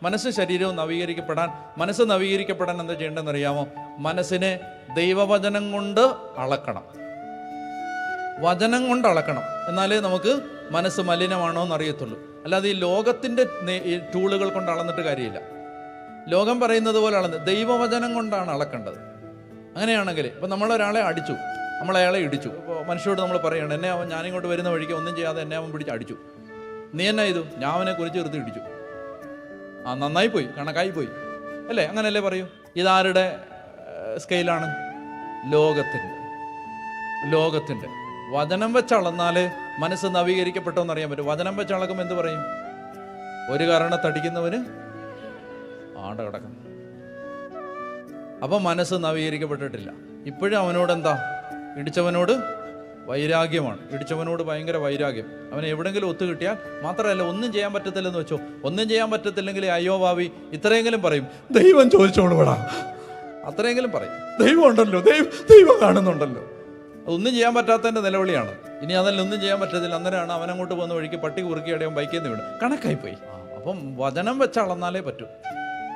മനസ്സ് ശരീരവും നവീകരിക്കപ്പെടാൻ, മനസ്സ് നവീകരിക്കപ്പെടാൻ എന്താ ചെയ്യേണ്ടതെന്ന് അറിയാമോ? മനസ്സിനെ ദൈവവചനം കൊണ്ട് അളക്കണം. വചനം കൊണ്ട് അളക്കണം. എന്നാലേ നമുക്ക് മനസ്സ് മലിനമാണോ എന്ന് അറിയത്തുള്ളൂ. അല്ലാതെ ഈ ലോകത്തിൻ്റെ ടൂളുകൾ കൊണ്ട് അളന്നിട്ട് കാര്യമില്ല. ലോകം പറയുന്നത് പോലെ അളന്ന് ദൈവവചനം കൊണ്ടാണ് അളക്കേണ്ടത്. അങ്ങനെയാണെങ്കിൽ ഇപ്പം നമ്മളൊരാളെ അടിച്ചു, നമ്മളയാളെ ഇടിച്ചു. ഇപ്പോൾ മനുഷ്യരോട് നമ്മൾ പറയണം, എന്നെ അവൻ ഞാനിങ്ങോട്ട് വരുന്ന വഴിക്ക് ഒന്നും ചെയ്യാതെ എന്നെ അവൻ പിടിച്ച് അടിച്ചു. നീ എന്നാ ചെയ്തു? ഞാൻ അവനെ കുറിച്ച് എടുത്ത് ഇടിച്ചു. നന്നായി പോയി, കണക്കായി പോയി അല്ലേ? അങ്ങനെയല്ലേ പറയൂ? ഇതാരുടെ സ്കെയിലാണ്? ലോകത്തിൻ്റെ. വചനം വെച്ച് അളന്നാലേ മനസ്സ് നവീകരിക്കപ്പെട്ടോന്ന് അറിയാൻ പറ്റും. വചനം വെച്ച് അളക്കുമ്പോൾ എന്ത് പറയും? ഒരു കാരണത്തടിക്കുന്നവന് ആട കിടക്കണം. അപ്പം മനസ്സ് നവീകരിക്കപ്പെട്ടിട്ടില്ല. ഇപ്പോഴും അവനോട് എന്താ? ഇടിച്ചവനോട് വൈരാഗ്യമാണ്. ഇടിച്ചവനോട് ഭയങ്കര വൈരാഗ്യം. അവൻ എവിടെയെങ്കിലും ഒത്തു കിട്ടിയാൽ മാത്രമല്ല, ഒന്നും ചെയ്യാൻ പറ്റത്തില്ലെന്ന് വെച്ചോ, ഒന്നും ചെയ്യാൻ പറ്റത്തില്ലെങ്കിൽ അയ്യോ ഭാവി ഇത്രയെങ്കിലും പറയും, ദൈവം ചോദിച്ചോളൂ വേടാ, അത്രയെങ്കിലും പറയും. ദൈവം ഉണ്ടല്ലോ, ദൈവം കാണുന്നുണ്ടല്ലോ. അതൊന്നും ചെയ്യാൻ പറ്റാത്തതിൻ്റെ നിലവിളിയാണ്. ഇനി അതല്ല, ഒന്നും ചെയ്യാൻ പറ്റത്തില്ല. അന്നേരമാണ് അവനങ്ങോട്ട് പോകുന്ന വഴിക്ക് പട്ടി കുറുക്കിയടയും ബൈക്കിൽ നിന്ന് വീണ് കണക്കായിപ്പോയി. അപ്പം വചനം വെച്ച് അളന്നാലേ പറ്റൂ.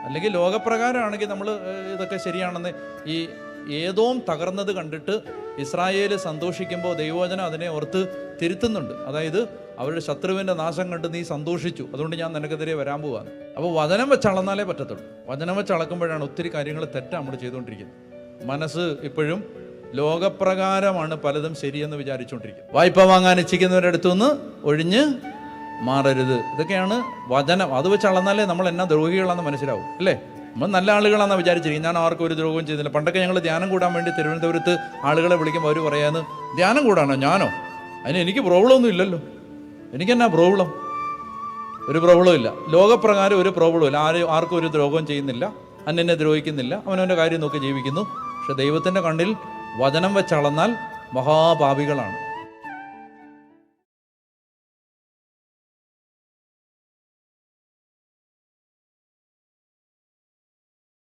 അല്ലെങ്കിൽ ലോകപ്രകാരമാണെങ്കിൽ നമ്മൾ ഇതൊക്കെ ശരിയാണെന്ന്, ഈ ഏതോം തകർന്നത് കണ്ടിട്ട് ഇസ്രായേൽ സന്തോഷിക്കുമ്പോൾ ദൈവവചനം അതിനെ ഓർത്ത് തിരുത്തുന്നുണ്ട്. അതായത് അവരുടെ ശത്രുവിൻ്റെ നാശം കണ്ട് നീ സന്തോഷിച്ചു, അതുകൊണ്ട് ഞാൻ നിനക്കെതിരെ വരാൻ പോവാണ്. അപ്പോൾ വചനം വെച്ച് അളന്നാലേ പറ്റത്തുള്ളൂ. വചനം വെച്ച് അളക്കുമ്പോഴാണ് ഒത്തിരി കാര്യങ്ങൾ തെറ്റാണ് നമ്മൾ ചെയ്തുകൊണ്ടിരിക്കുന്നത്. മനസ്സ് ഇപ്പോഴും ലോകപ്രകാരമാണ് പലതും ശരിയെന്ന് വിചാരിച്ചുകൊണ്ടിരിക്കുന്നത്. വായ്പ വാങ്ങാൻ ഇച്ഛിക്കുന്നവരുടെ അടുത്തുനിന്ന് ഒഴിഞ്ഞ് മാറരുത്. ഇതൊക്കെയാണ് വചനം. അത് വെച്ച് അളന്നാലേ നമ്മൾ എന്നാ ദ്രോഹികളാണെന്ന് മനസ്സിലാവും അല്ലേ? നമ്മൾ നല്ല ആളുകളാണെന്ന് വിചാരിച്ചിരിക്കും. ഞാൻ ആർക്കും ഒരു ദ്രോഹവും ചെയ്തില്ല. പണ്ടൊക്കെ ഞങ്ങൾ ധ്യാനം കൂടാൻ വേണ്ടി തിരുവനന്തപുരത്ത് ആളുകളെ വിളിക്കുമ്പോൾ അവർ പറയാന്ന്, ധ്യാനം കൂടാനോ? ഞാനോ? അതിന് എനിക്ക് പ്രോബ്ലമൊന്നും ഇല്ലല്ലോ. എനിക്കെന്നാ പ്രോബ്ലം? ഒരു പ്രോബ്ലം ഇല്ല. ലോകപ്രകാരം ഒരു പ്രോബ്ലം ഇല്ല. ആർക്കും ഒരു ദ്രോഹവും ചെയ്യുന്നില്ല, അന്യനെ ദ്രോഹിക്കുന്നില്ല, അവനവൻ്റെ കാര്യം നോക്കി ജീവിക്കുന്നു. പക്ഷെ ദൈവത്തിൻ്റെ കണ്ണിൽ വചനം വെച്ചളന്നാൽ മഹാപാപികളാണ്.